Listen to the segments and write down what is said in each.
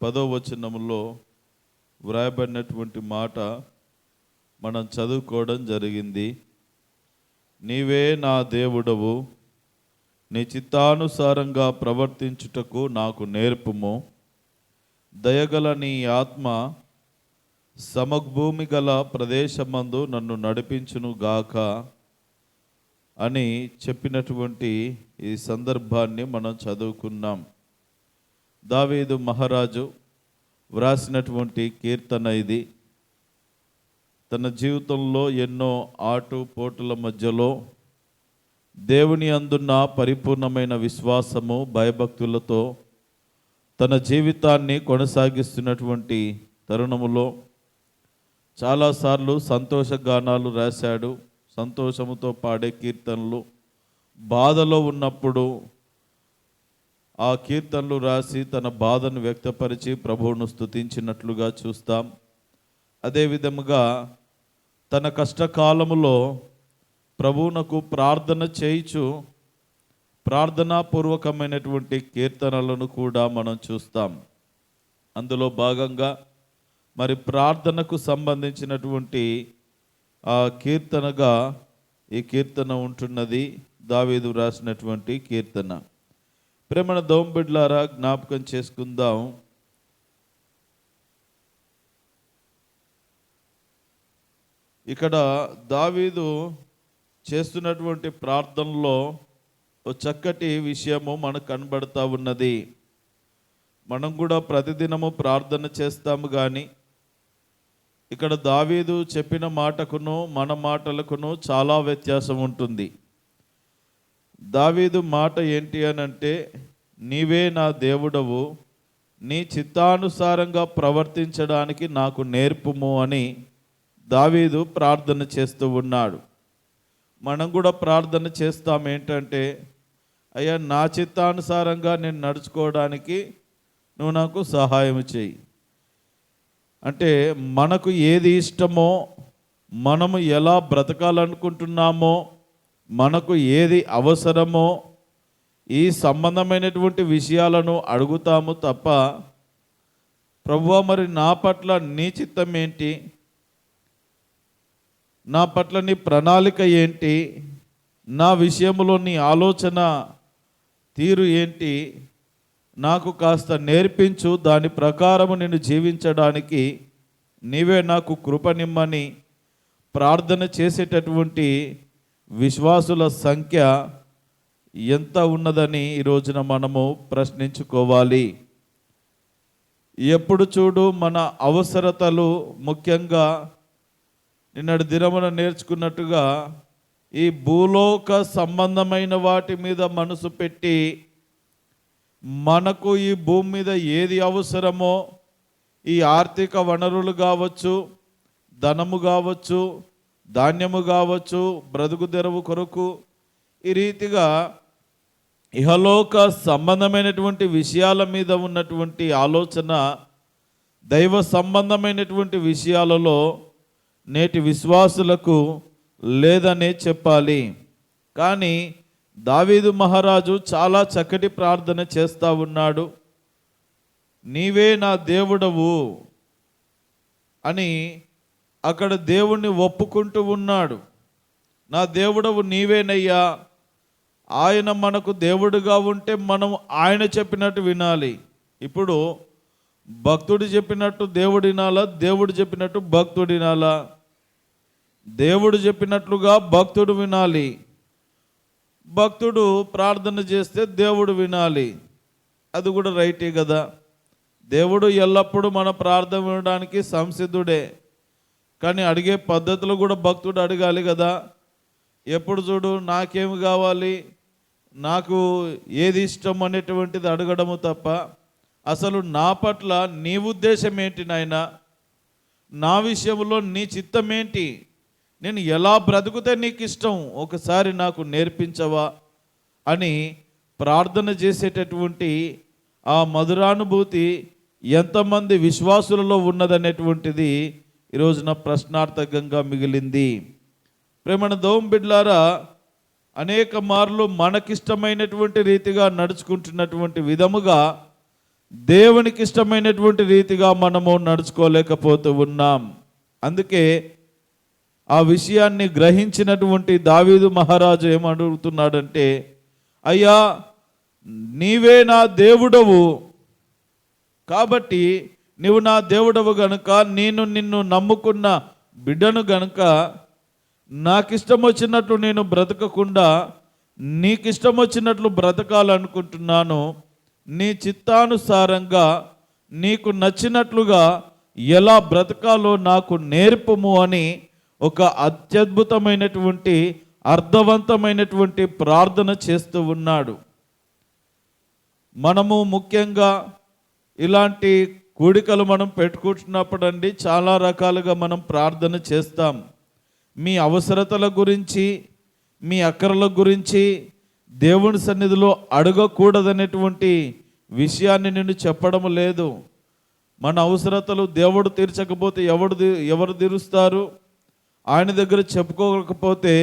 10వ వచనంలో వ్రాయబడినటువంటి మాట మనం చదువుకోవడం జరిగింది. నీవే నా దేవుడవు, నీ చిత్తానుసారంగా ప్రవర్తించుటకు నాకు నేర్పుము. దయగల నీ ఆత్మ సమభూమి గల ప్రదేశమందు నన్ను నడిపించును గాక అని చెప్పినటువంటి ఈ సందర్భాన్ని మనం చదువుకున్నాం. దావీదు మహారాజు వ్రాసినటువంటి కీర్తన ఇది. తన జీవితంలో ఎన్నో ఆటుపోటుల మధ్యలో దేవుని అందున్న పరిపూర్ణమైన విశ్వాసము, భయభక్తులతో తన జీవితాన్ని కొనసాగిస్తున్నటువంటి తరుణములో చాలాసార్లు సంతోష గానాలు రాశాడు, సంతోషముతో పాడే కీర్తనలు. బాధలో ఉన్నప్పుడు ఆ కీర్తనలు రాసి తన బాధను వ్యక్తపరిచి ప్రభువును స్తుతించినట్లుగా చూస్తాం. అదేవిధముగా తన కష్టకాలములో ప్రభువునకు ప్రార్థన చేయుచు ప్రార్థనాపూర్వకమైనటువంటి కీర్తనలను కూడా మనం చూస్తాం. అందులో భాగంగా మరి ప్రార్థనకు సంబంధించినటువంటి ఆ కీర్తనగా ఈ కీర్తన ఉంటున్నది. దావీదు రాసినటువంటి కీర్తన. ప్రేమన దోంబిడ్లారా, జ్ఞాపకం చేసుకుందాం. ఇక్కడ దావీదు చేస్తున్నటువంటి ప్రార్థనలో ఒక చక్కటి విషయము మనకు కనబడతా ఉన్నది. మనం కూడా ప్రతిదినము ప్రార్థన చేస్తాము, కానీ ఇక్కడ దావీదు చెప్పిన మాటకును మన మాటలకును చాలా వ్యత్యాసం ఉంటుంది. దావీదు మాట ఏంటి అనంటే, నీవే నా దేవుడవు, నీ చిత్తానుసారంగా ప్రవర్తించడానికి నాకు నేర్పుము అని దావీదు ప్రార్థన చేస్తూ ఉన్నాడు. మనం కూడా ప్రార్థన చేస్తాం ఏంటంటే, అయ్యా నా చిత్తానుసారంగా నేను నడుచుకోవడానికి నువ్వు నాకు సహాయం చేయి. అంటే మనకు ఏది ఇష్టమో, మనము ఎలా బ్రతకాలనుకుంటున్నామో, మనకు ఏది అవసరమో ఈ సంబంధమైనటువంటి విషయాలను అడుగుతాము తప్ప, ప్రభువా మరి నా పట్ల నీ చిత్తం ఏంటి, నా పట్ల నీ ప్రణాళిక ఏంటి, నా విషయంలో నీ ఆలోచన తీరు ఏంటి, నాకు కాస్త నేర్పించు, దాని ప్రకారము నేను జీవించడానికి నీవే నాకు కృపనిమ్మని ప్రార్థన చేసేటటువంటి విశ్వాసుల సంఖ్య ఎంత ఉన్నదని ఈ రోజున మనము ప్రశ్నించుకోవాలి. ఎప్పుడు చూడు మన అవసరతలు, ముఖ్యంగా నిన్నటి దినమున నేర్చుకున్నట్టుగా ఈ భూలోక సంబంధమైన వాటి మీద మనసు పెట్టి మనకు ఈ భూమి మీద ఏది అవసరమో, ఈ ఆర్థిక వనరులు కావచ్చు, ధనము కావచ్చు, ధాన్యము కావచ్చు, బ్రతుకు తెరువు కొరకు, ఈ రీతిగా ఇహలోక సంబంధమైనటువంటి విషయాల మీద ఉన్నటువంటి ఆలోచన దైవ సంబంధమైనటువంటి విషయాలలో నేటి విశ్వాసులకు లేదనే చెప్పాలి. కానీ దావీదు మహారాజు చాలా చక్కటి ప్రార్థన చేస్తూ ఉన్నాడు. నీవే నా దేవుడవు అని అక్కడ దేవుణ్ణి ఒప్పుకుంటూ ఉన్నాడు. నా దేవుడవు నీవేనయ్యా. ఆయన మనకు దేవుడుగా ఉంటే మనం ఆయన చెప్పినట్టు వినాలి. ఇప్పుడు భక్తుడు చెప్పినట్టు దేవుడు వినాలా, దేవుడు చెప్పినట్టు భక్తుడు వినాలా? దేవుడు చెప్పినట్లుగా భక్తుడు వినాలి. భక్తుడు ప్రార్థన చేస్తే దేవుడు వినాలి. అది కూడా రైటే కదా. దేవుడు ఎల్లప్పుడూ మన ప్రార్థన వినడానికి సంసిద్ధుడే, కానీ అడిగే పద్ధతులు కూడా భక్తుడు అడగాలి కదా. ఎప్పుడు చూడు నాకేమి కావాలి, నాకు ఏది ఇష్టం అనేటువంటిది అడగడము తప్ప, అసలు నా పట్ల నీ ఉద్దేశం ఏంటి నాయనా, నా విషయంలో నీ చిత్తం ఏంటి, నేను ఎలా బ్రతుకుతే నీకు ఇష్టం, ఒకసారి నాకు నేర్పించవా అని ప్రార్థన చేసేటటువంటి ఆ మధురానుభూతి ఎంతమంది విశ్వాసులలో ఉన్నదనేటువంటిది ఈరోజున ప్రశ్నార్థకంగా మిగిలింది. ప్రేమణ దోం బిడ్లారా, అనేక మార్లు మనకిష్టమైనటువంటి రీతిగా నడుచుకుంటున్నటువంటి విధముగా దేవునికి ఇష్టమైనటువంటి రీతిగా మనము నడుచుకోలేకపోతూ ఉన్నాం. అందుకే ఆ విషయాన్ని గ్రహించినటువంటి దావీదు మహారాజు ఏమడుగుతున్నాడంటే, అయ్యా నీవే నా దేవుడవు, కాబట్టి నీవు నా దేవుడవు గనుక, నేను నిన్ను నమ్ముకున్న బిడ్డను గనుక, నాకిష్టం వచ్చినట్లు నేను బ్రతకకుండా నీకిష్టం వచ్చినట్లు బ్రతకాలనుకుంటున్నాను. నీ చిత్తానుసారంగా నీకు నచ్చినట్లుగా ఎలా బ్రతకాలో నాకు నేర్పము అని ఒక అత్యద్భుతమైనటువంటి అర్థవంతమైనటువంటి ప్రార్థన చేస్తూ ఉన్నాడు. మనము ముఖ్యంగా ఇలాంటి కూడికలు మనం పెట్టుకుంటున్నప్పుడు అండి, చాలా రకాలుగా మనం ప్రార్థన చేస్తాం. మీ అవసరతల గురించి, మీ అక్కరల గురించి దేవుని సన్నిధిలో అడగకూడదనేటువంటి విషయాన్ని నేను చెప్పడం లేదు. మన అవసరతలు దేవుడు తీర్చకపోతే ఎవరు తీరుస్తారు? ఆయన దగ్గర చెప్పుకోకపోతే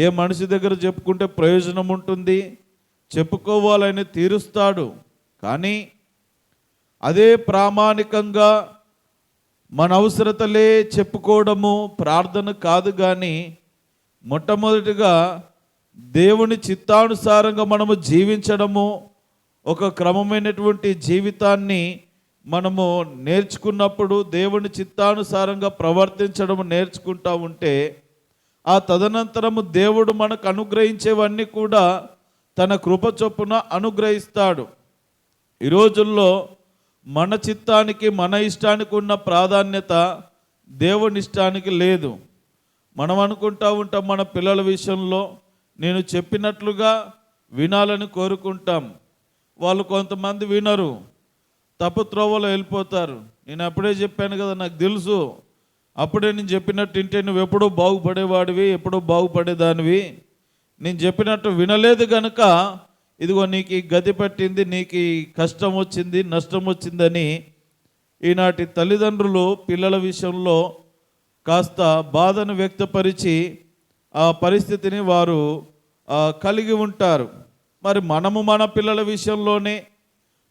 ఏ మనిషి దగ్గర చెప్పుకుంటే ప్రయోజనం ఉంటుంది? చెప్పుకోవాలని తీరుస్తాడు. కానీ అదే ప్రామాణికంగా మన అవసరతలే చెప్పుకోవడము ప్రార్థన కాదు. కానీ మొట్టమొదటిగా దేవుని చిత్తానుసారంగా మనము జీవించడము, ఒక క్రమమైనటువంటి జీవితాన్ని మనము నేర్చుకున్నప్పుడు, దేవుని చిత్తానుసారంగా ప్రవర్తించడం నేర్చుకుంటూ ఉంటే, ఆ తదనంతరము దేవుడు మనకు అనుగ్రహించేవన్నీ కూడా తన కృప చొప్పున అనుగ్రహిస్తాడు. ఈ రోజుల్లో మన చిత్తానికి, మన ఇష్టానికి ఉన్న ప్రాధాన్యత దేవుని ఇష్టానికి లేదు. మనం అనుకుంటూ ఉంటాం, మన పిల్లల విషయంలో నేను చెప్పినట్లుగా వినాలని కోరుకుంటాం. వాళ్ళు కొంతమంది వినరు, తప్పు త్రోవలో వెళ్ళిపోతారు. నేను అప్పుడే చెప్పాను కదా, నాకు తెలుసు, అప్పుడే నేను చెప్పినట్టు వింటే నువ్వు ఎప్పుడూ బాగుపడేవాడివి, ఎప్పుడూ బాగుపడేదానివి. నేను చెప్పినట్టు వినలేదు కనుక ఇదిగో నీకు ఈ గతి పట్టింది, నీకు ఈ కష్టం వచ్చింది, నష్టం వచ్చిందని ఈనాటి తల్లిదండ్రులు పిల్లల విషయంలో కాస్త బాధను వ్యక్తపరిచి ఆ పరిస్థితిని వారు కలిగి ఉంటారు. మరి మనము మన పిల్లల విషయంలోనే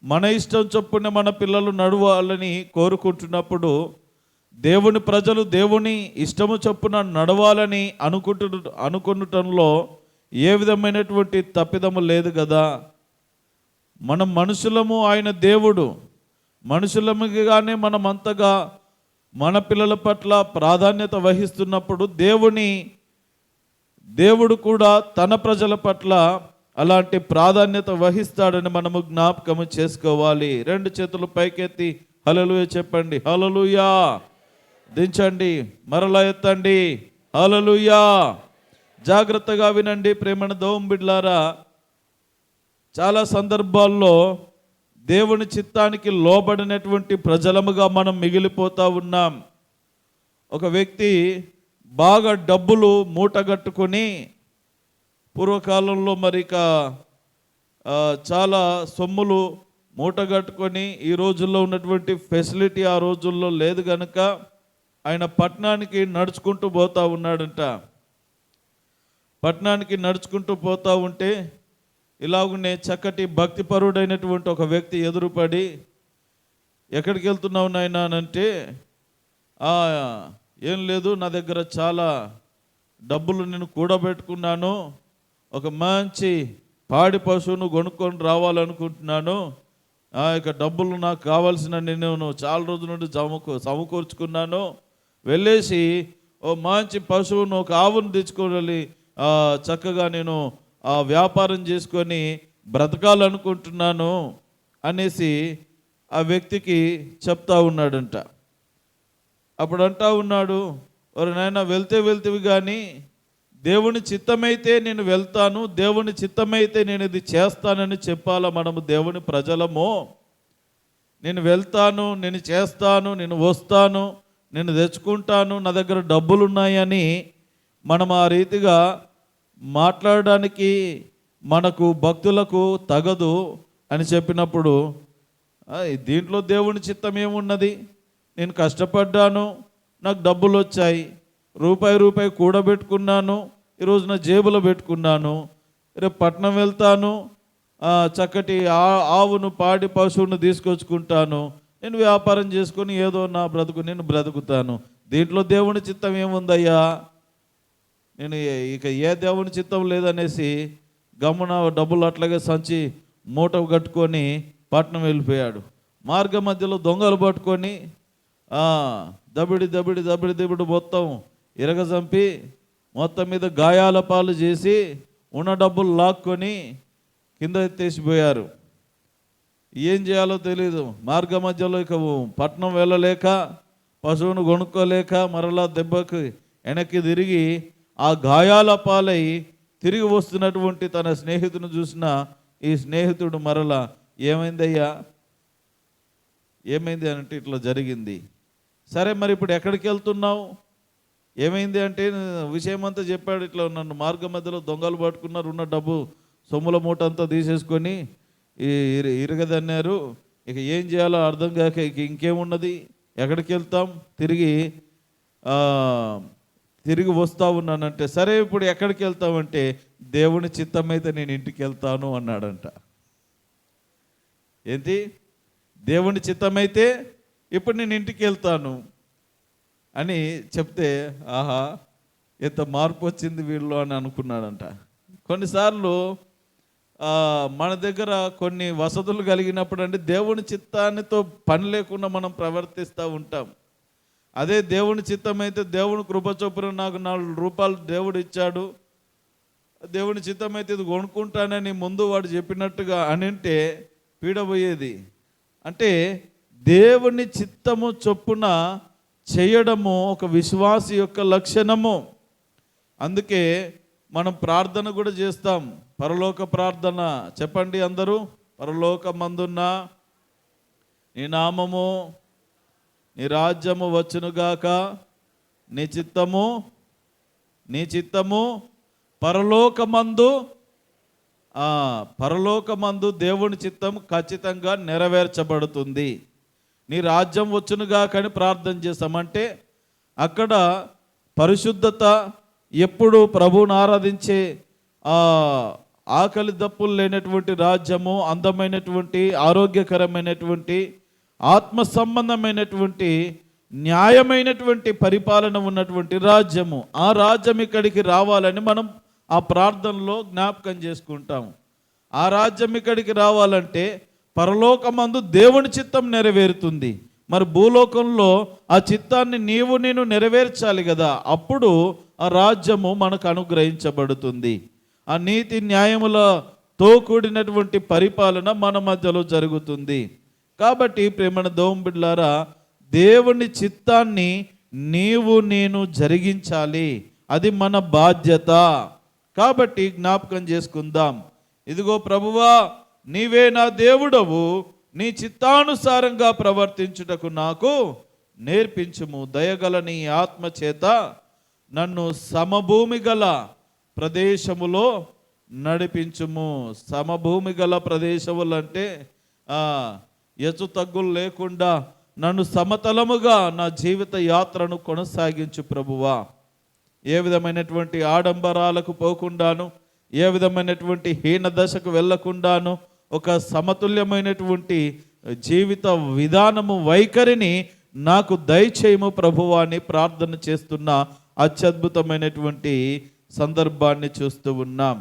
మన ఇష్టం చొప్పున మన పిల్లలు నడవాలని కోరుకుంటున్నప్పుడు, దేవుని ప్రజలు దేవుని ఇష్టము చొప్పున నడవాలని అనుకుంటంలో ఏ విధమైనటువంటి తప్పిదము లేదు కదా. మనం మనుషులము, ఆయన దేవుడు. మనుషులముగానే మనం అంతగా మన పిల్లల పట్ల ప్రాధాన్యత వహిస్తున్నప్పుడు, దేవుడు కూడా తన ప్రజల పట్ల అలాంటి ప్రాధాన్యత వహిస్తాడని మనము జ్ఞాపకము చేసుకోవాలి. రెండు చేతులు పైకెత్తి హల్లెలూయా చెప్పండి. హల్లెలూయా. దించండి, మరలా ఎత్తండి. హల్లెలూయా. జాగ్రత్తగా వినండి ప్రేమణ దోం బిడ్లారా. చాలా సందర్భాల్లో దేవుని చిత్తానికి లోబడినటువంటి ప్రజలముగా మనం మిగిలిపోతూ ఉన్నాం. ఒక వ్యక్తి బాగా డబ్బులు మూటగట్టుకొని, పూర్వకాలంలో మరిక చాలా సొమ్ములు మూటగట్టుకొని, ఈ రోజుల్లో ఉన్నటువంటి ఫెసిలిటీ ఆ రోజుల్లో లేదు కనుక ఆయన పట్టణానికి నడుచుకుంటూ పోతూ ఉన్నాడంట. పట్టణానికి నడుచుకుంటూ పోతూ ఉంటే ఇలాగునే చక్కటి భక్తిపరుడైనటువంటి ఒక వ్యక్తి ఎదురుపడి, ఎక్కడికి వెళ్తున్నావు నాయనా అంటే, ఏం లేదు, నా దగ్గర చాలా డబ్బులు నేను కూడబెట్టుకున్నాను, ఒక మంచి పాడి పశువును కొనుక్కొని రావాలనుకుంటున్నాను, ఇక డబ్బులు నాకు కావాల్సిన నేను చాలా రోజుల నుండి సమకూర్చుకున్నాను, వెళ్ళేసి ఓ మంచి పశువును, ఒక ఆవును తెచ్చుకోవాలి, చక్కగా నేను వ్యాపారం చేసుకొని బ్రతకాలనుకుంటున్నాను అనేసి ఆ వ్యక్తికి చెప్తా ఉన్నాడంట. అప్పుడు అంటా ఉన్నాడు, ఒరే నాయనా, వెళ్తేవి కానీ దేవుని చిత్తమైతే నేను వెళ్తాను, దేవుని చిత్తమైతే నేను ఇది చేస్తానని చెప్పాలా మనము దేవుని ప్రజలము. నేను వెళ్తాను, నేను చేస్తాను, నేను వస్తాను, నేను తెచ్చుకుంటాను, నా దగ్గర డబ్బులు ఉన్నాయని మనం ఆ రీతిగా మాట్లాడడానికి మనకు భక్తులకు తగదు అని చెప్పినప్పుడు, దీంట్లో దేవుని చిత్తం ఏమున్నది? నేను కష్టపడ్డాను, నాకు డబ్బులు వచ్చాయి, రూపాయి కూడబెట్టుకున్నాను, ఈరోజు నా జేబులో పెట్టుకున్నాను, రేపు పట్నం వెళ్తాను, చక్కటి ఆవును పాడి పశువును తీసుకొచ్చుకుంటాను, నేను వ్యాపారం చేసుకొని ఏదో నా బ్రతుకు నేను బ్రతుకుతాను. దీంట్లో దేవుని చిత్తం ఏముందయ్యా, నేను ఇక ఏ దేవుని చిత్తం లేదనేసి గమ్మున డబ్బులు అట్లాగే సంచి మూట కట్టుకొని పట్నం వెళ్ళిపోయాడు. మార్గ మధ్యలో దొంగలు పట్టుకొని దబిడి మొత్తం ఇరగజంపి మొత్తం మీద గాయాల పాలు చేసి ఉన్న డబ్బులు లాక్కొని కింద ఎత్తేసిపోయారు. ఏం చేయాలో తెలీదు. మార్గ మధ్యలో ఇక పట్నం వెళ్ళలేక, పశువును కొనుక్కోలేక మరలా దెబ్బకి వెనక్కి తిరిగి ఆ గాయాల పాలై తిరిగి వస్తున్నటువంటి తన స్నేహితుని చూసిన ఈ స్నేహితుడు మరలా, ఏమైందయ్యా, ఏమైంది అంటే ఇట్లా జరిగింది. సరే మరి ఇప్పుడు ఎక్కడికి వెళ్తున్నావు, ఏమైంది అంటే విషయం అంతా చెప్పాడు. ఇట్లా నన్ను మార్గ మధ్యలో దొంగలు పట్టుకున్నారు, ఉన్న డబ్బు సొమ్ముల మూట అంతా తీసేసుకొని ఇరగదన్నారు, ఇక ఏం చేయాలో అర్థం కాక ఇక ఇంకేమున్నది, ఎక్కడికి వెళ్తాం, తిరిగి వస్తూ ఉన్నానంటే, సరే ఇప్పుడు ఎక్కడికి వెళ్తామంటే దేవుని చిత్తమైతే నేను ఇంటికి వెళ్తాను అన్నాడంట. ఏంటి, దేవుని చిత్తమైతే ఇప్పుడు నేను ఇంటికి వెళ్తాను అని చెప్తే, ఆహా ఎంత మార్పు వచ్చింది వీళ్ళు అని అనుకున్నాడంట. కొన్నిసార్లు మన దగ్గర కొన్ని వసతులు కలిగినప్పుడు అంటే దేవుని చిత్తానితో పని లేకుండా మనం ప్రవర్తిస్తూ ఉంటాం. అదే దేవుని చిత్తమైతే, దేవుని కృప చొప్పున నాకు 4 రూపాయలు దేవుడు ఇచ్చాడు, దేవుని చిత్తమైతే ఇది కొనుక్కుంటానని ముందు వాడు చెప్పినట్టుగా అనింటే పీడబోయేది. అంటే దేవుని చిత్తము చొప్పున చేయడము ఒక విశ్వాసి యొక్క లక్షణము. అందుకే మనం ప్రార్థన కూడా చేస్తాం, పరలోక ప్రార్థన. చెప్పండి అందరూ, పరలోకమందున్న నీ నామము, నీ రాజ్యము వచ్చునుగాక, నీ చిత్తము పరలోకమందు దేవుని చిత్తం ఖచ్చితంగా నెరవేర్చబడుతుంది. నీ రాజ్యం వచ్చునుగాక అని ప్రార్థన చేస్తామంటే అక్కడ పరిశుద్ధత, ఎప్పుడు ప్రభువుని ఆరాధించే ఆకలి దప్పులు లేనటువంటి రాజ్యము, అందమైనటువంటి ఆరోగ్యకరమైనటువంటి ఆత్మ సంబంధమైనటువంటి న్యాయమైనటువంటి పరిపాలన ఉన్నటువంటి రాజ్యము. ఆ రాజ్యం ఇక్కడికి రావాలని మనం ఆ ప్రార్థనలో జ్ఞాపకం చేసుకుంటాము. ఆ రాజ్యం ఇక్కడికి రావాలంటే పరలోకమందు దేవుని చిత్తం నెరవేరుతుంది. మరి భూలోకంలో ఆ చిత్తాన్ని నేను నెరవేర్చాలి కదా, అప్పుడు ఆ రాజ్యము మనకు అనుగ్రహించబడుతుంది. ఆ నీతి న్యాయములతో కూడినటువంటి పరిపాలన మన మధ్యలో జరుగుతుంది. కాబట్టి ప్రేమన దేవుని బిడ్డలారా, దేవుని చిత్తాన్ని నేను జరిగించాలి, అది మన బాధ్యత. కాబట్టి జ్ఞాపకం చేసుకుందాం, ఇదిగో ప్రభువా నీవే నా దేవుడవు, నీ చిత్తానుసారంగా ప్రవర్తించుటకు నాకు నేర్పించుము. దయగల నీ ఆత్మ చేత నన్ను సమభూమి గల ప్రదేశములో నడిపించుము. సమభూమి గల ప్రదేశములు అంటే ఎచ్చు తగ్గులు లేకుండా నన్ను సమతలముగా నా జీవిత యాత్రను కొనసాగించు ప్రభువా. ఏ విధమైనటువంటి ఆడంబరాలకు పోకుండాను, ఏ విధమైనటువంటి హీన దశకు వెళ్ళకుండాను ఒక సమతుల్యమైనటువంటి జీవిత విధానము, వైఖరిని నాకు దయచేయము ప్రభువా అని ప్రార్థన చేస్తున్న అత్యద్భుతమైనటువంటి సందర్భాన్ని చూస్తూ ఉన్నాం.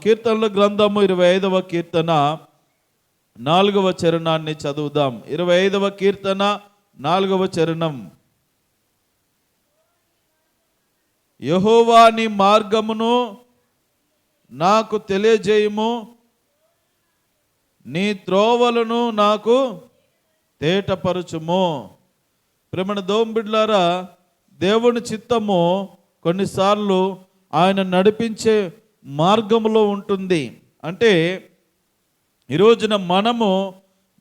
కీర్తనల గ్రంథము 25వ కీర్తన 4వ చరణాన్ని చదువుదాం. 25వ కీర్తన 4వ చరణం. యెహోవా నీ మార్గమును నాకు తెలియజేయుము, నీ త్రోవలను నాకు తేటపరచుము. ప్రేమణ దేవుని బిడ్డలారా, దేవుని చిత్తము కొన్నిసార్లు ఆయన నడిపించే మార్గములో ఉంటుంది. అంటే ఈరోజున మనము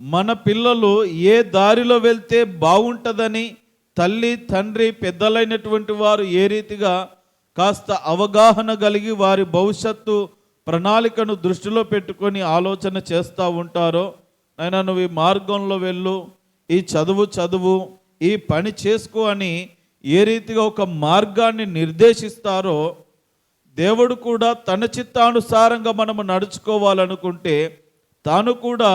మన పిల్లలు ఏ దారిలో వెళ్తే బాగుంటుందని తల్లి తండ్రి పెద్దలైనటువంటి వారు ఏ రీతిగా కాస్త అవగాహన కలిగి వారి భవిష్యత్తు ప్రణాళికను దృష్టిలో పెట్టుకొని ఆలోచన చేస్తూ ఉంటారో, అయినా నువ్వు ఈ మార్గంలో వెళ్ళు, ఈ చదువు, ఈ పని చేసుకో అని ఏ రీతిగా ఒక మార్గాన్ని నిర్దేశిస్తారో, దేవుడు కూడా తన చిత్తానుసారంగా మనము నడుచుకోవాలనుకుంటే తాను కూడా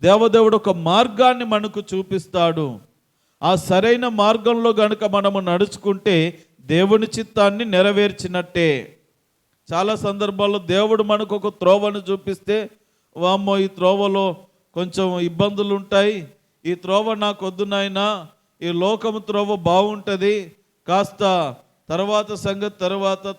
దేవదేవుడు ఒక మార్గాన్ని మనకు చూపిస్తాడు. ఆ సరైన మార్గంలో గనుక మనము నడుచుకుంటే దేవుని చిత్తాన్ని నెరవేర్చినట్టే. చాలా సందర్భాల్లో దేవుడు మనకు ఒక త్రోవను చూపిస్తే, వామ్మో ఈ త్రోవలో కొంచెం ఇబ్బందులు ఉంటాయి, ఈ త్రోవ నాకు వద్దు నాయనా, ఈ లోకము త్రోవ బాగుంటుంది, కాస్త తర్వాత సంగతి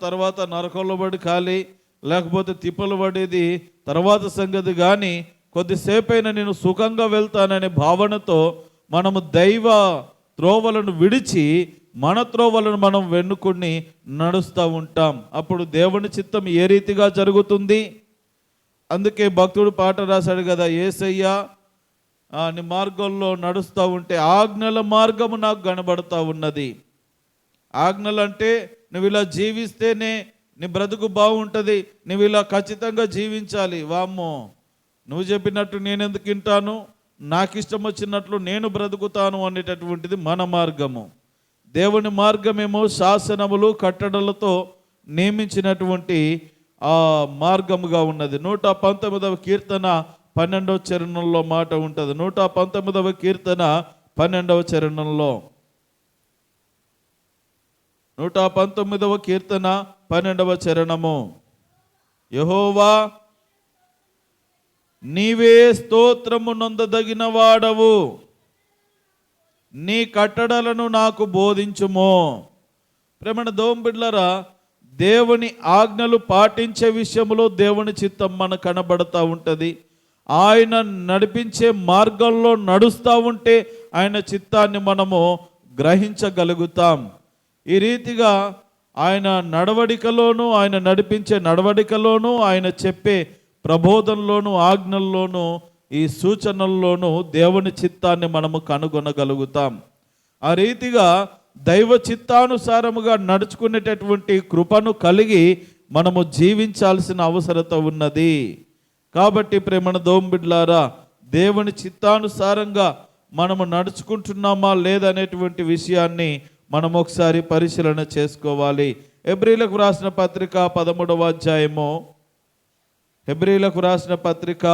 తర్వాత నరకంలో పడి ఖాళీ, లేకపోతే తిప్పలు పడేది తర్వాత సంగతి, కానీ కొద్దిసేపైనా నేను సుఖంగా వెళ్తాననే భావనతో మనము దైవ త్రోవలను విడిచి మన త్రోవలను మనం వెన్నుకుని నడుస్తూ ఉంటాం. అప్పుడు దేవుని చిత్తం ఏ రీతిగా జరుగుతుంది? అందుకే భక్తుడు పాట రాశాడు కదా, యేసయ్యా నీ మార్గంలో నడుస్తూ ఉంటే ఆజ్ఞల మార్గము నాకు కనబడతా ఉన్నది. ఆజ్ఞలు అంటే నువ్వు ఇలా జీవిస్తేనే నీ బ్రతుకు బాగుంటుంది, నువ్వు ఇలా ఖచ్చితంగా జీవించాలి. వామ్మో, నువ్వు చెప్పినట్టు నేను ఎందుకు వింటాను, నాకు ఇష్టం వచ్చినట్లు నేను బ్రతుకుతాను అనేటటువంటిది మన మార్గము. దేవుని మార్గమేమో శాసనములు కట్టడలతో నియమించినటువంటి ఆ మార్గముగా ఉన్నది. 119వ కీర్తన 12వ చరణంలో మాట ఉంటుంది. 119వ కీర్తన 12వ చరణంలో, 119వ కీర్తన 12వ చరణము, యెహోవా నీవే స్తోత్రము నొందదగిన వాడవు, నీ కట్టడలను నాకు బోధించుము. ప్రేమణ దోంబిడ్లరా, దేవుని ఆజ్ఞలు పాటించే విషయంలో దేవుని చిత్తం మనకు కనబడతా ఉంటుంది. ఆయన నడిపించే మార్గంలో నడుస్తూ ఉంటే ఆయన చిత్తాన్ని మనము గ్రహించగలుగుతాం. ఈ రీతిగా ఆయన నడవడికలోను, ఆయన నడిపించే నడవడికలోను, ఆయన చెప్పే ప్రబోధనలోను, ఆజ్ఞల్లోను, ఈ సూచనల్లోనూ దేవుని చిత్తాన్ని మనము కనుగొనగలుగుతాం. ఆ రీతిగా దైవ చిత్తానుసారముగా నడుచుకునేటటువంటి కృపను కలిగి మనము జీవించాల్సిన అవసరత ఉన్నది. కాబట్టి ప్రేమణ దోంబిడ్లారా, దేవుని చిత్తానుసారంగా మనము నడుచుకుంటున్నామా లేదనేటువంటి విషయాన్ని మనం ఒకసారి పరిశీలన చేసుకోవాలి. హెబ్రీలకు రాసిన పత్రిక 13వ అధ్యాయము, హెబ్రీలకు రాసిన పత్రిక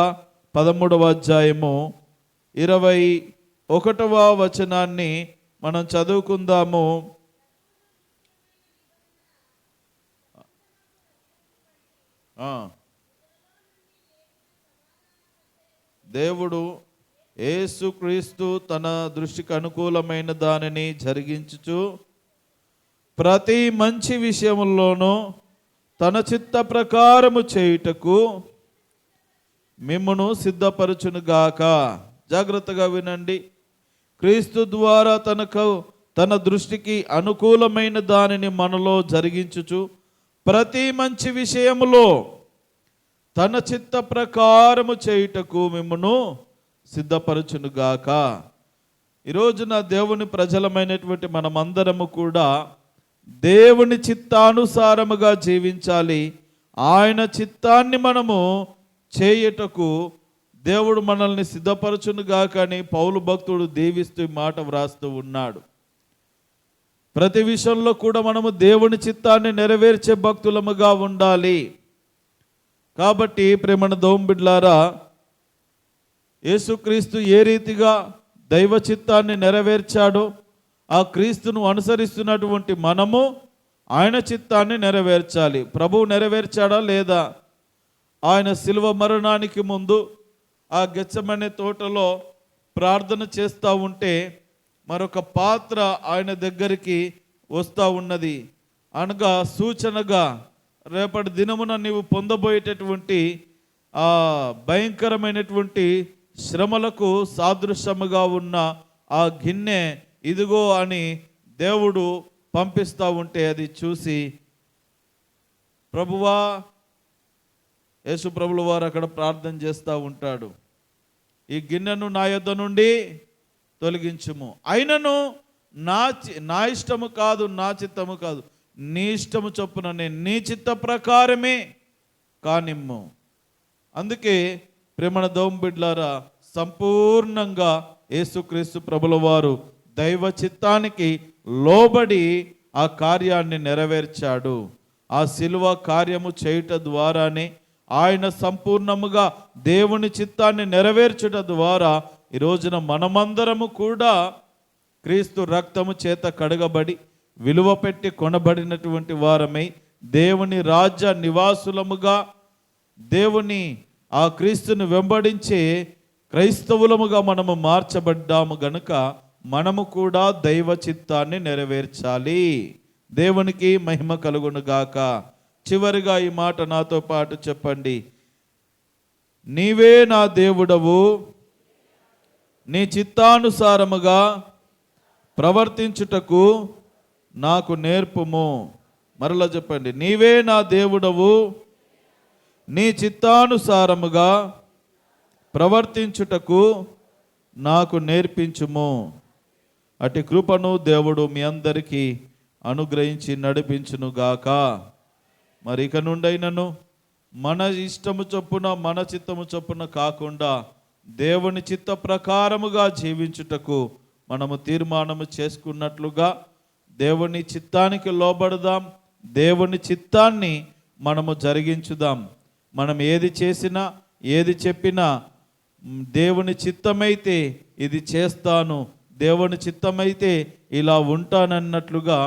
13వ అధ్యాయము 21వ వచనాన్ని మనం చదువుకుందాము. దేవుడు యేసుక్రీస్తు తన దృష్టికి అనుకూలమైన దానిని జరిగించుచు ప్రతి మంచి విషయంలోనూ తన చిత్త ప్రకారము చేయుటకు మిమ్మును సిద్ధపరచునుగాక. జాగ్రత్తగా వినండి. క్రీస్తు ద్వారా తన దృష్టికి అనుకూలమైన దానిని మనలో జరిగించుచు ప్రతి మంచి విషయములో తన చిత్త ప్రకారము చేయుటకు మిమ్మును సిద్ధపరచునుగాక. ఈరోజున దేవుని ప్రజలమైనటువంటి మనమందరము కూడా దేవుని చిత్తానుసారముగా జీవించాలి. ఆయన చిత్తాన్ని మనము చేయుటకు దేవుడు మనల్ని సిద్ధపరచునుగాక అని పౌలు భక్తుడు దీవిస్తూ మాట వ్రాస్తూ ఉన్నాడు. ప్రతి విషయంలో కూడా మనము దేవుని చిత్తాన్ని నెరవేర్చే భక్తులముగా ఉండాలి. కాబట్టి ప్రేమణ దోంబిడ్లారా, యేసుక్రీస్తు ఏ రీతిగా దైవ చిత్తాన్ని నెరవేర్చాడో ఆ క్రీస్తును అనుసరిస్తున్నటువంటి మనము ఆయన చిత్తాన్ని నెరవేర్చాలి. ప్రభువు నెరవేర్చాడా లేదా? ఆయన శిలువ మరణానికి ముందు ఆ గెత్సెమనే తోటలో ప్రార్థన చేస్తూ ఉంటే మరొక పాత్ర ఆయన దగ్గరికి వస్తూ ఉన్నది. అనగా సూచనగా రేపటి దినమున నీవు పొందబోయేటటువంటి ఆ భయంకరమైనటువంటి శ్రమలకు సాదృశ్యముగా ఉన్న ఆ గిన్నె ఇదిగో అని దేవుడు పంపిస్తూ ఉంటే అది చూసి, ప్రభువా, యేసు ప్రభుల వారు అక్కడ ప్రార్థన చేస్తూ ఉంటాడు, ఈ గిన్నెను నా యొద్ద నుండి తొలగించుము, అయినను నా ఇష్టము కాదు, నా చిత్తము కాదు, నీ ఇష్టము చొప్పున నేను నీ చిత్త ప్రకారమే కానిమ్ము. అందుకే ప్రేమణ దోంబిడ్లారా, సంపూర్ణంగా యేసుక్రీస్తు ప్రభుల వారు దైవ చిత్తానికి లోబడి ఆ కార్యాన్ని నెరవేర్చాడు. ఆ శిలువ కార్యము చేయుట ద్వారానే, ఆయన సంపూర్ణముగా దేవుని చిత్తాన్ని నెరవేర్చుట ద్వారా ఈ రోజున మనమందరము కూడా క్రీస్తు రక్తము చేత కడగబడి విలువ పెట్టి కొనబడినటువంటి వారమై దేవుని రాజ్య నివాసులముగా, దేవుని ఆ క్రీస్తుని వెంబడించే క్రైస్తవులముగా మనము మార్చబడ్డాము గనుక మనము కూడా దైవ చిత్తాన్ని నెరవేర్చాలి. దేవునికి మహిమ కలుగును గాక. చివరిగా ఈ మాట నాతో పాటు చెప్పండి. నీవే నా దేవుడవు, నీ చిత్తానుసారముగా ప్రవర్తించుటకు నాకు నేర్పుము. మరలా చెప్పండి. నీవే నా దేవుడవు, నీ చిత్తానుసారముగా ప్రవర్తించుటకు నాకు నేర్పించుము. అటు కృపను దేవుడు మీ అందరికీ అనుగ్రహించి నడిపించునుగాక. మరి ఇక నుండైనను మన ఇష్టము చొప్పున, మన చిత్తము చొప్పున కాకుండా దేవుని చిత్త ప్రకారముగా జీవించుటకు మనము తీర్మానము చేసుకున్నట్లుగా దేవుని చిత్తానికి లోబడదాం. దేవుని చిత్తాన్ని మనము జరిగించుదాం. మనం ఏది చేసినా, ఏది చెప్పినా దేవుని చిత్తమైతే ఇది చేస్తాను, దేవుని చిత్తమైతే ఇలా ఉంటానన్నట్లుగా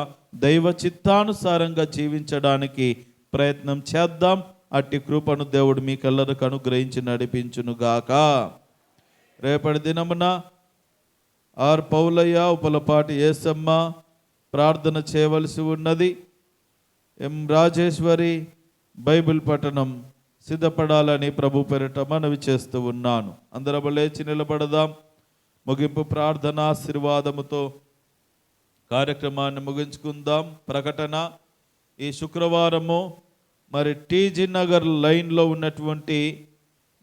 దైవ చిత్తానుసారంగా జీవించడానికి ప్రయత్నం చేద్దాం. అట్టి కృపను దేవుడు మీకెల్లరికి అనుగ్రహించి నడిపించునుగాక. రేపటి దినమున ఆర్ పౌలయ్య, ఉపలపాటి ఏసమ్మ ప్రార్థన చేయవలసి ఉన్నది. ఎం రాజేశ్వరి బైబిల్ పఠనం సిద్ధపడాలని ప్రభు పేరిట మనవి చేస్తూ ఉన్నాను. అందరం లేచి నిలబడదాం. ముగింపు ప్రార్థన ఆశీర్వాదముతో కార్యక్రమాన్ని ముగించుకుందాం. ప్రకటన. ఈ శుక్రవారము మరి టీజీ నగర్ లైన్లో ఉన్నటువంటి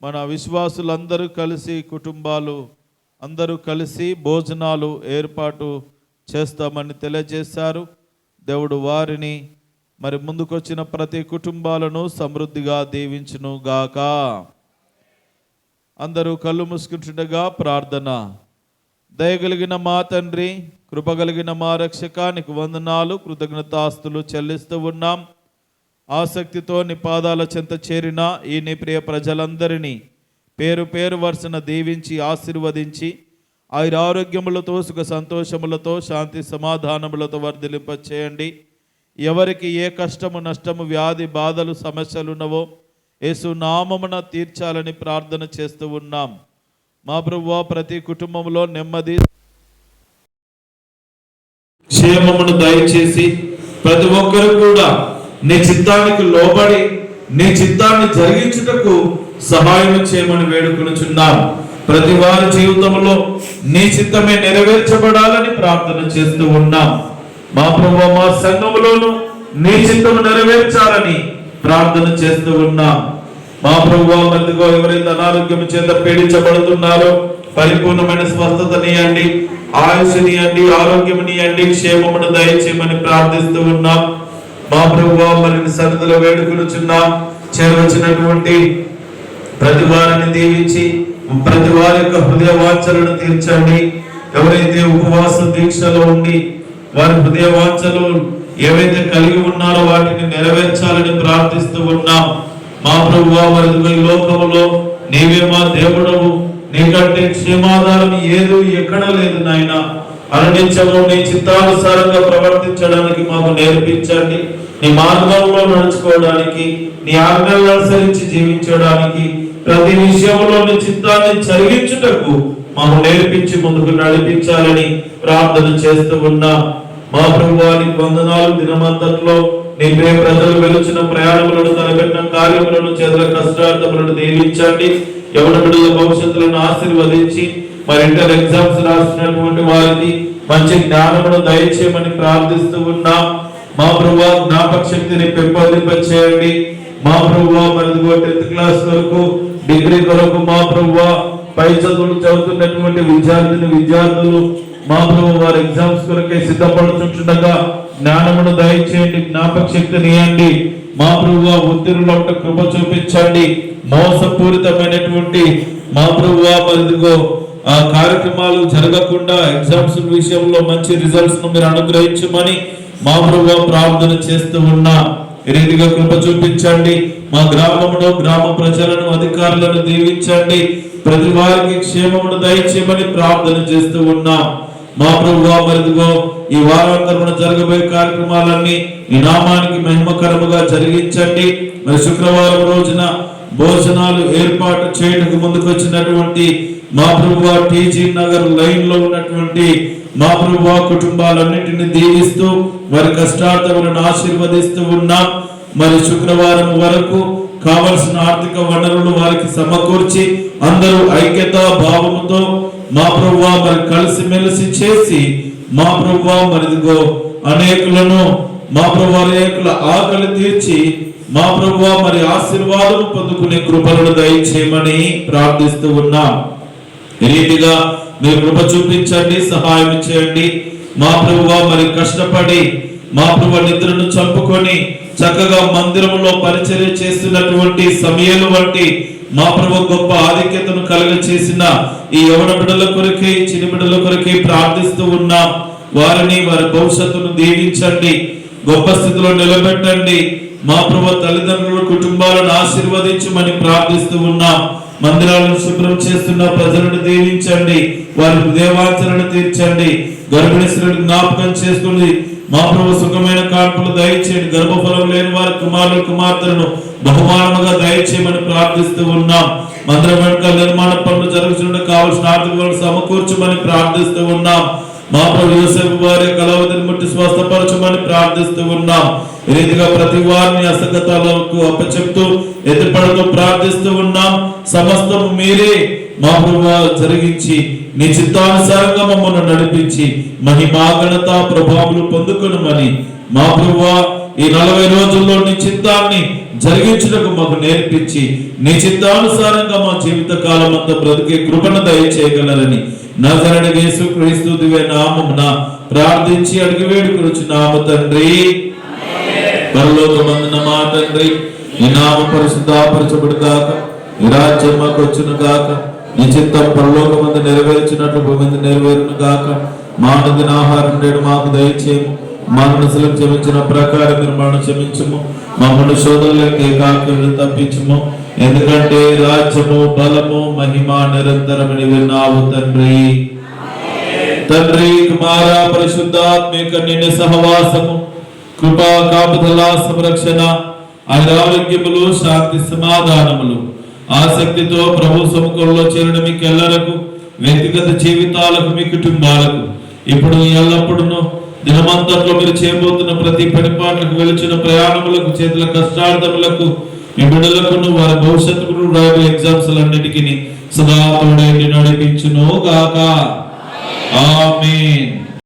మన విశ్వాసులందరూ కలిసి, కుటుంబాలు అందరూ కలిసి భోజనాలు ఏర్పాటు చేస్తామని తెలియజేశారు. దేవుడు వారిని మరి ముందుకొచ్చిన ప్రతి కుటుంబాలను సమృద్ధిగా దీవించును గాక. అందరూ కళ్ళు మూసుకుంటుండగా ప్రార్థన. దయగలిగిన మా తండ్రి, కృపగలిగిన మా రక్షకానికి వందనాలు, కృతజ్ఞతాస్తులు చెల్లిస్తూ ఉన్నాం. ఆసక్తితో నీ పాదాల చెంత చేరిన ఈ నీ ప్రియ ప్రజలందరినీ పేరు పేరు వరుసన దీవించి ఆశీర్వదించి ఆయురారోగ్యములతో, సుఖ సంతోషములతో, శాంతి సమాధానములతో వర్ధిలింపచేయండి. ఎవరికి ఏ కష్టము, నష్టము, వ్యాధి, బాధలు, సమస్యలు ఉన్నవో యేసు నామమున తీర్చాలని ప్రార్థన చేస్తూ ఉన్నాం. మా ప్రభువా, ప్రతి కుటుంబంలో నెమ్మది, క్షేమమును దయచేసి ప్రతి ఒక్కరు కూడా నీ చిత్తానికి లోబడి నీ చిత్తాన్ని జరిగించుటకు సహాయం చేయమని వేడుకొనుచున్నాం. ప్రతి వారి జీవితంలో నీ చిత్తమే నెరవేర్చబడాలని ప్రార్థన చేస్తూ ఉన్నాం. మా ప్రభువా, మా సంఘములోను నీ చిత్తము నెరవేర్చాలని ప్రార్థన చేస్తూ ఉన్నాం. మా ప్రభువా, మధ్యలో ఎవరైతే అనారోగ్యం చేత పీడించబడుతున్నారో పరిపూర్ణమైన స్వస్థతనియండి, ఆయుష్నియండి, ఆరోగ్యమునియండి, క్షేమమును దయచేయమని ప్రార్థిస్తూ ఉన్నాం. మా ప్రభువా, మరి సన్నిధిలో వేడుకొనుచున్నాం. చేరవచ్చినటువంటి ప్రతి వారిని దీవించి ప్రతి వారి యొక్క హృదయ వాంఛలను తీర్చండి. ఎవరైతే ఉపవాస దీక్షలో ఉండి వారి హృదయ వాంఛలు ఏవైతే కలిగి ఉన్నారో వాటిని నెరవేర్చాలని ప్రార్థిస్తూ ఉన్నాం. మా ప్రభువా, మరి ఈ లోకములో నీవే మా దేవుడవు, నీకంటే క్షేమాధారం ఏదో ఎక్కడ లేదు నాయన. అనునిత్యము నీ చిత్తానుసారంగా ప్రవర్తించడానికి మాకు నేర్పించండి. నీ మార్గంలో నడుచుకోవడానికి, నీ ఆజ్ఞలను అనుసరించి జీవించడానికి, ప్రతి విషయంలో నీ చిత్తాన్ని జరిగించుటకు మాకు నేర్పించి ముందుకు నడిపించాలని ప్రార్థన చేస్తూ ఉన్నాం. మా ప్రభువానికి వందనాలు. దినమంతట్లో నీ ప్రియ ప్రజలు వెలుచిన ప్రయాణములను, తలపెట్టిన కార్యములను, చేతుల కష్టార్థములను దీవించండి. ఎవరి బిడ్డల భవిష్యత్తులను ఆశీర్వదించి మరి ఇంటర్ ఎగ్జామ్స్ రాస్తున్నటువంటి వారికి మంచి జ్ఞానమును దయచేయమని ప్రార్థిస్తూ ఉన్నాం. మా ప్రభువా, జ్ఞాపక శక్తిని పెంపొందింపచేయండి. మా ప్రభువా, మరి 10th క్లాస్ వరకు, డిగ్రీ కొరకు మా ప్రభువా, పై చదువులు చదువుతున్నటువంటి విద్యార్థులు మా ప్రభువా, వారి ఎగ్జామ్స్ కొరకే సిద్ధపడుతుండగా జ్ఞానమును దయచేయండి, జ్ఞాపక శక్తిని ఇవ్వండి. మా ప్రభువా, ఉత్తీర్ణుల కృప చూపించండి. మోసపూరితమైనటువంటి మా ప్రభువా, మరిదిగో ఆ కార్యక్రమాలు జరగకుండా ఎగ్జామ్స్ విషయంలో మంచి రిజల్ట్స్ ను మీరు అనుగ్రహించమని మా ప్రభువా ప్రార్థన చేస్తూ ఉన్నా. ఈ రీతిగా కృప చూపించండి. మా గ్రామంలో గ్రామ ప్రజలను, అధికారులను దీవించండి. ప్రతి వారికి క్షేమమును దయచేయమని ప్రార్థన చేస్తూ ఉన్నాం. మా ప్రభువా, మరిదిగో ఈ వారాంతరమున జరగబోయే కార్యక్రమాలన్నీ ఈ నామానికి మహిమకరముగా జరిగించండి. మరి శుక్రవారం రోజున భోజనాలు ఏర్పాటు చేయడానికి ముందుకు వచ్చినటువంటి మా ప్రభువా, టీజీ నగర్ లైన్ లో ఉన్నటువంటి మా ప్రభువా కుటుంబాలన్నింటినీ దీవిస్తూ వారి కష్టార్థములను ఆశీర్వదిస్తూ ఉన్నాం. మరి శుక్రవారం వరకు కావలసిన ఆర్థిక వనరులు వారికి సమకూర్చి అందరూ ఐక్యతా భావముతో మా ప్రభువా మరి కలిసిమెలిసి చేసి మా ప్రభువా మరిదిగో అనేకులను మా ప్రభువా అనేకుల ఆకలి తీర్చి మా ప్రభువా మరి ఆశీర్వాదం పొందుకునే కృపలను దయచేయమని ప్రార్థిస్తూ ఉన్నాం. ఈ రీతిగా మీరు కృప చూపించండి, సహాయం చేయండి. మా ప్రభువా మరి కష్టపడి మా ప్రభువా నిద్రను చంపుకొని చక్కగా మందిరంలో పరిచర్య చేస్తున్నటువంటి సమయాలు వంటి మా ప్రభు గొప్ప ఆధిక్యతను కలుగ చేసిన ఈ యవన బిడ్డల కొరకే, చిన్న బిడ్డల కొరకే ప్రార్థిస్తూ ఉన్నాం. వారిని వారి భవిష్యత్తును దీవించండి, గొప్ప స్థితిలో నిలబెట్టండి. మా ప్రభు తల్లిదండ్రుల కుటుంబాలను ఆశీర్వదించమని ప్రార్థిస్తూ ఉన్నాం. మందిరాలను శుభ్రం చేస్తున్న ప్రజలను దీవించండి, వారి దేవాచరణను తీర్చండి. గర్భిణీ స్త్రీలను జ్ఞాపకం చేస్తుంది. మా ప్రభు సుఖమైన కాన్పులు దయచేయండి. గర్భఫలం లేని వారి కుమారులు కుమార్తెలను బహుమానముగా దయచేయమని ప్రార్థిస్తూ ఉన్నాం. మందిర వెనుక నిర్మాణ పనులు జరుగుతుండే కావలసిన ఆర్థిక వనరులు సమకూర్చమని ప్రార్థిస్తూ ఉన్నాం. మా ప్రభు యోసేపు వారి కలవతిని ముట్టి స్వస్థపరచమని ప్రార్థిస్తూ ఉన్నాం. ఈ రీతిగా ప్రతి వారిని అసంగతాలకు అప్పచెప్తూ ఎత్తిపడుతూ ప్రార్థిస్తూ ఉన్నాం. సమస్తము మీరే మా ప్రభువా జరిగించి నీ చిత్తానుసారంగా మమ్మల్ని నడిపించి మహిమాగణత ప్రభావాలు పొందుకొనుమని మా ప్రభువా ఈ 40 రోజుల్లో నీ చిత్తాన్ని జరిగించుటకు మాకు నేర్పించి నీ చిత్తానుసారంగా మా జీవిత కాలం అంతా బ్రతికే కృపను దయచేయగలరని నజరేయుడైన యేసుక్రీస్తు దివ్య నామమున ప్రార్థించి అడిగి వేడుకొనుచున్నాము తండ్రి. పరలోకమందున్న మా తండ్రి, నీ నామం పరిశుద్ధపరచబడుగాక, నీ రాజ్యం మాకు వచ్చును గాక, నీ చిత్తం పరలోకమందు నెరవేర్చినట్లు భూమి మీద నెరవేరును గాక. మా అనుదిన ఆహారం నేడు మాకు దయచేయము, మా మనసులకు క్షమించిన ప్రకారం మీరు మనం క్షమించము, మమ్మల్ని శోధనలోకి కాకుండా తప్పించము. ఎందుకంటే రాజ్యము, బలము, మహిమ నిరంతరమని విన్నావు తండ్రి. తండ్రి, కుమార, పరిశుద్ధాత్మిక నిన్ను సహవాసము, కృపా, కాపుదల, సంరక్షణ, ఆరోగ్యములు, శాంతి, సమాధానములు ఆసక్తితో ప్రభు సముఖంలో చేరిన మీకెల్లరకు, వ్యక్తిగత జీవితాలకు, మీ కుటుంబాలకు ఇప్పుడు ఎల్లప్పుడూ దినమంతట్లో మీరు చేయబోతున్న ప్రతి పనిపాట్లకు, వెలుచిన ప్రయాణములకు, చేతుల కష్టార్థములకు, మీ బిడ్డలకు, వారి భవిష్యత్తుకు రాబోయే ఎగ్జామ్స్ అన్నిటికీ సదా తోడై నడిపించును గాక. ఆమేన్.